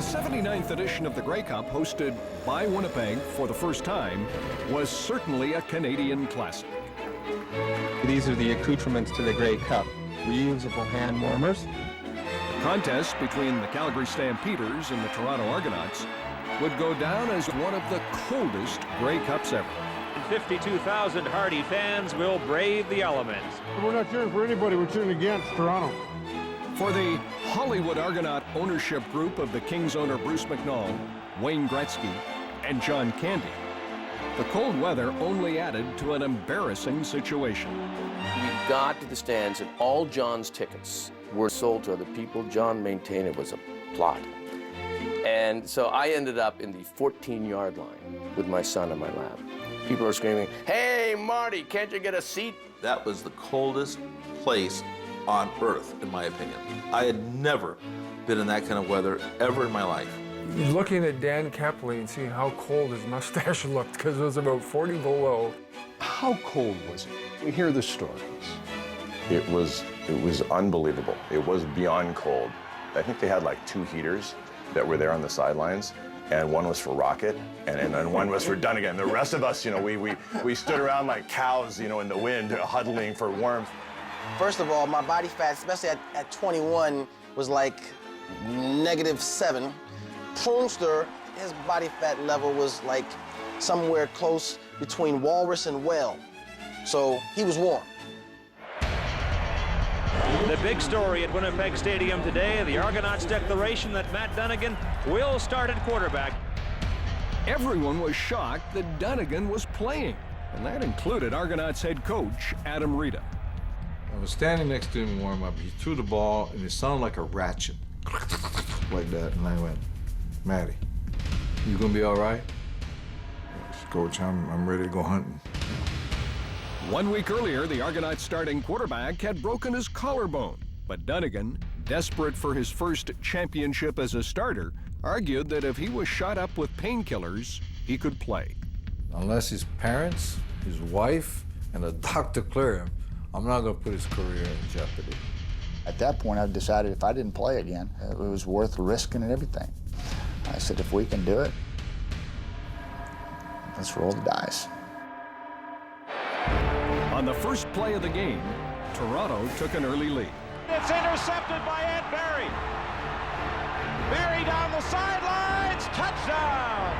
79th edition of the Grey Cup, hosted by Winnipeg for the first time, was certainly a Canadian classic. These are the accoutrements to the Grey Cup. Reusable hand warmers. The contest between the Calgary Stampeders and the Toronto Argonauts would go down as one of the coldest Grey Cups ever. 52,000 hardy fans will brave the elements. We're not cheering for anybody, we're cheering against Toronto. For the Hollywood Argonaut ownership group of the Kings owner Bruce McNall, Wayne Gretzky, and John Candy, the cold weather only added to an embarrassing situation. We got to the stands and all John's tickets were sold to other people. John maintained it was a plot. And so I ended up in the 14-yard line with my son on my lap. People are screaming, "Hey, Marty, can't you get a seat?" That was the coldest place on earth, in my opinion. I had never been in that kind of weather ever in my life. Looking at Dan Kepley and seeing how cold his mustache looked, because it was about 40 below. How cold was it? We hear the stories. It was unbelievable. It was beyond cold. I think they had like 2 heaters that were there on the sidelines, and one was for Rocket, and then one was for Dunnigan. The rest of us, you know, we stood around like cows, you know, in the wind, huddling for warmth. First of all, my body fat, especially at 21, was like -7. Prunster, his body fat level was like somewhere close between walrus and whale. So he was warm. The big story at Winnipeg Stadium today, the Argonauts' declaration that Matt Dunnigan will start at quarterback. Everyone was shocked that Dunnigan was playing, and that included Argonauts head coach Adam Rita. I was standing next to him in warm-up. He threw the ball, and it sounded like a ratchet, like that. And I went, "Matty, you gonna be all right?" "Coach, I'm ready to go hunting." 1 week earlier, the Argonauts starting quarterback had broken his collarbone, but Dunnigan, desperate for his first championship as a starter, argued that if he was shot up with painkillers, he could play. Unless his parents, his wife, and a doctor clear him, I'm not going to put his career in jeopardy. At that point, I decided if I didn't play again, it was worth risking and everything. I said, if we can do it, let's roll the dice. On the first play of the game, Toronto took an early lead. It's intercepted by Ed Barry. Barry down the sidelines, touchdown!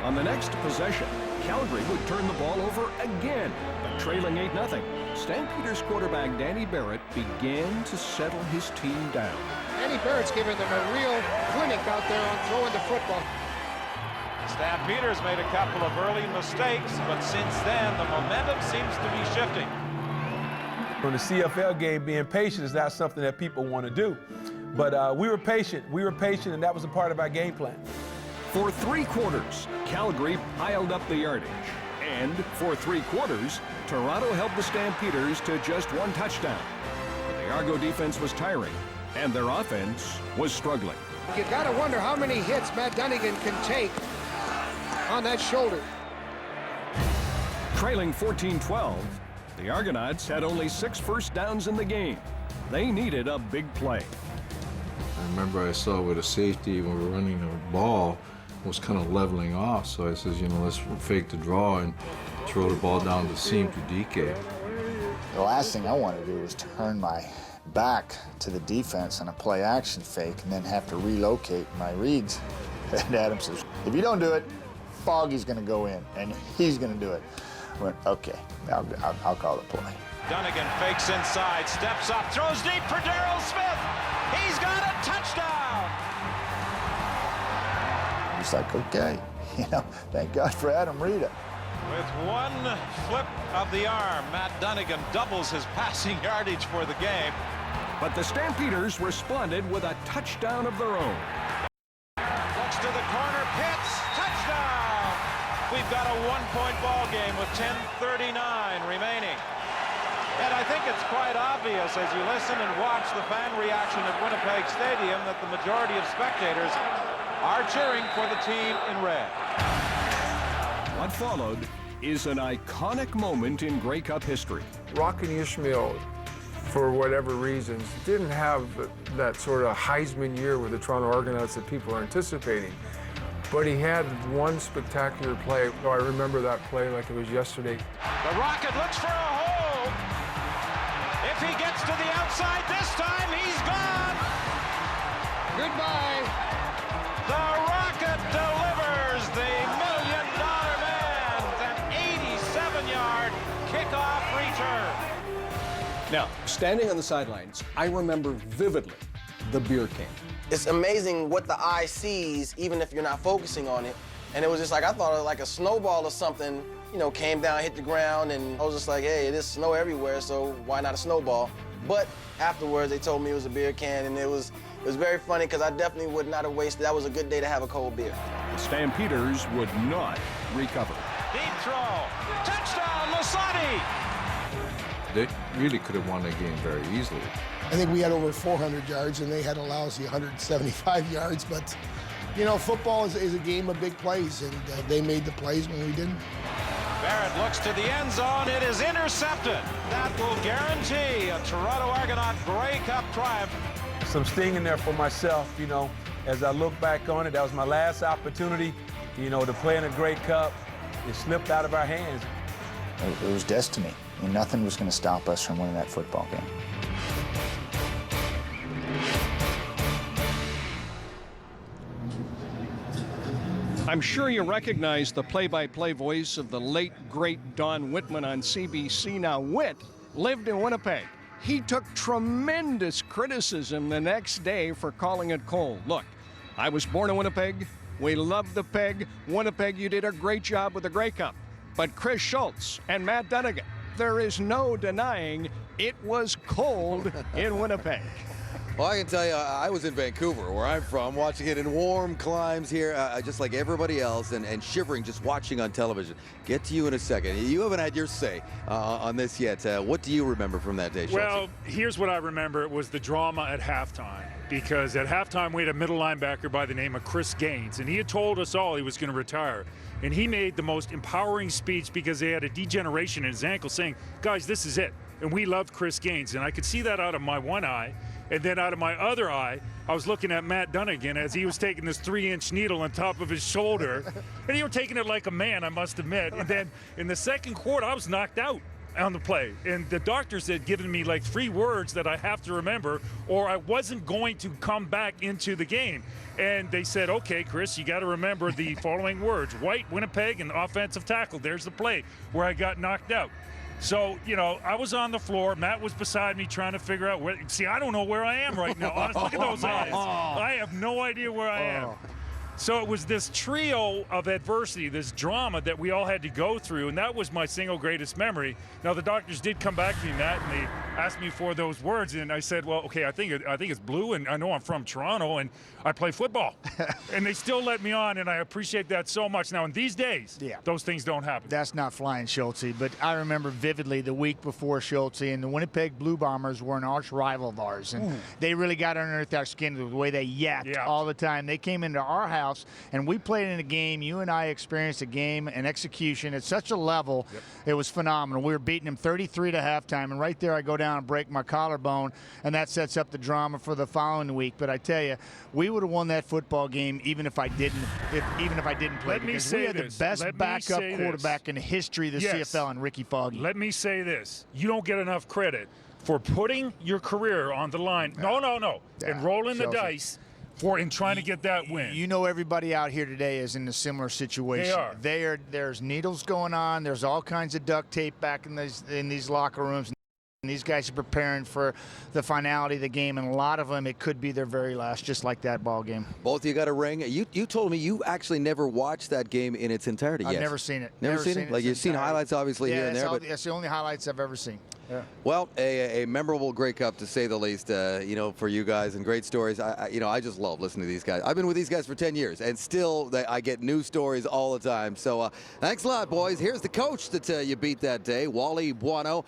On the next possession, Calgary would turn the ball over again, but trailing 8-0. Stampeders quarterback Danny Barrett began to settle his team down. Danny Barrett's giving them a real clinic out there on throwing the football. Stampeders made a couple of early mistakes, but since then, the momentum seems to be shifting. In the CFL game, being patient is not something that people want to do. But we were patient, and that was a part of our game plan. For 3 quarters, Calgary piled up the yardage. And for 3 quarters, Toronto held the Stampeders to just 1 touchdown. The Argo defense was tiring, and their offense was struggling. You gotta wonder how many hits Matt Dunnigan can take on that shoulder. Trailing 14-12, the Argonauts had only 6 first downs in the game. They needed a big play. I remember I saw with a safety when we were running the ball, was kind of leveling off. So I says, you know, let's fake the draw and throw the ball down the seam to DK. The last thing I wanted to do was turn my back to the defense on a play action fake and then have to relocate my reads. And Adam says, if you don't do it, Foggy's going to go in, and he's going to do it. I went, okay, I'll call the play. Dunnigan fakes inside, steps up, throws deep for Darryl Smith. He's got a touchdown! It's like, okay, you know, thank God for Adam Rita. With one flip of the arm, Matt Dunnigan doubles his passing yardage for the game. But the Stampeders responded with a touchdown of their own. Looks to the corner, Pitts, touchdown! We've got a 1-point ball game with 10:39 remaining. And I think it's quite obvious as you listen and watch the fan reaction at Winnipeg Stadium that the majority of spectators are cheering for the team in red. What followed is an iconic moment in Grey Cup history. Rocky Ishmael for whatever reasons, didn't have that sort of Heisman year with the Toronto Argonauts that people are anticipating. But he had one spectacular play. Oh, I remember that play like it was yesterday. The Rocket looks for a hole. If he gets to the outside this time, he's gone. Goodbye. The Rocket delivers the $1 million man. An 87-yard kickoff return. Now, standing on the sidelines, I remember vividly the beer can. It's amazing what the eye sees, even if you're not focusing on it. And it was just like, I thought it was like a snowball or something, you know, came down, hit the ground, and I was just like, hey, there's snow everywhere, so why not a snowball? But afterwards, they told me it was a beer can, and it was very funny because I definitely would not have wasted. That was a good day to have a cold beer. The Stampeders would not recover. Deep throw. Touchdown, Lasati. They really could have won that game very easily. I think we had over 400 yards, and they had a lousy 175 yards. But, you know, football is a game of big plays, and they made the plays when we didn't. Barrett looks to the end zone. It is intercepted. That will guarantee a Toronto Argonaut Grey Cup triumph. Some sting in there for myself, you know. As I look back on it, that was my last opportunity, you know, to play in a Grey Cup. It slipped out of our hands. It was destiny, and nothing was going to stop us from winning that football game. I'm sure you recognize the play-by-play voice of the late, great Don Whitman on CBC. Now, Whit lived in Winnipeg. He took tremendous criticism the next day for calling it cold. Look, I was born in Winnipeg. We love the Peg. Winnipeg, you did a great job with the Grey Cup. But Chris Schultz and Matt Dunnigan, there is no denying it was cold in Winnipeg. Well, I can tell you, I was in Vancouver, where I'm from, watching it in warm climes here, just like everybody else, and shivering just watching on television. Get to you in a second. You haven't had your say on this yet. What do you remember from that day, Schultz? Well, here's what I remember. It was the drama at halftime, because at halftime we had a middle linebacker by the name of Chris Gaines, and he had told us all he was going to retire. And he made the most empowering speech because he had a degeneration in his ankle, saying, guys, this is it. And we loved Chris Gaines. And I could see that out of my one eye. And then out of my other eye, I was looking at Matt Dunnigan as he was taking this 3-inch needle on top of his shoulder. And he was taking it like a man, I must admit. And then in the second quarter, I was knocked out on the play. And the doctors had given me like 3 words that I have to remember, or I wasn't going to come back into the game. And they said, okay, Chris, you got to remember the following words: White, Winnipeg, and offensive tackle. There's the play where I got knocked out. So, you know, I was on the floor. Matt was beside me trying to figure out where. See, I don't know where I am right now. Honestly, look at those eyes. I have no idea where I am. So it was this trio of adversity, this drama that we all had to go through, and that was my single greatest memory. Now, the doctors did come back to me, Matt, and they asked me for those words, and I said, well, okay, I think it's blue, and I know I'm from Toronto, and I play football. And they still let me on, and I appreciate that so much. Now, in these days, those things don't happen. That's not flying Schultz, but I remember vividly the week before Schultz, and the Winnipeg Blue Bombers were an arch rival of ours, and they really got underneath our skin the way they yapped all the time. They came into our house, and we played in a game. You and I experienced a game and execution at such a level. It was phenomenal. We were beating them 33 to halftime, and right there I go down and break my collarbone, and that sets up the drama for the following week. But I tell you, we would have won that football game even if I didn't play. Because we had the best backup quarterback in the history of the CFL, and Ricky Foggy. Let me say this: you don't get enough credit for putting your career on the line. No, and rolling the dice in trying to get that win. You know, everybody out here today is in a similar situation. They are. There's needles going on. There's all kinds of duct tape back in these locker rooms. And these guys are preparing for the finality of the game, and a lot of them, it could be their very last, just like that ball game. Both of you got a ring. You told me you actually never watched that game in its entirety yet. I've never seen it. Never seen it? Like, you've seen highlights, obviously, here and there. But that's the only highlights I've ever seen. Yeah. Well, a memorable Grey Cup, to say the least, you know, for you guys, and great stories. I just love listening to these guys. I've been with these guys for 10 years, and still I get new stories all the time. So thanks a lot, boys. Here's the coach that you beat that day, Wally Buono.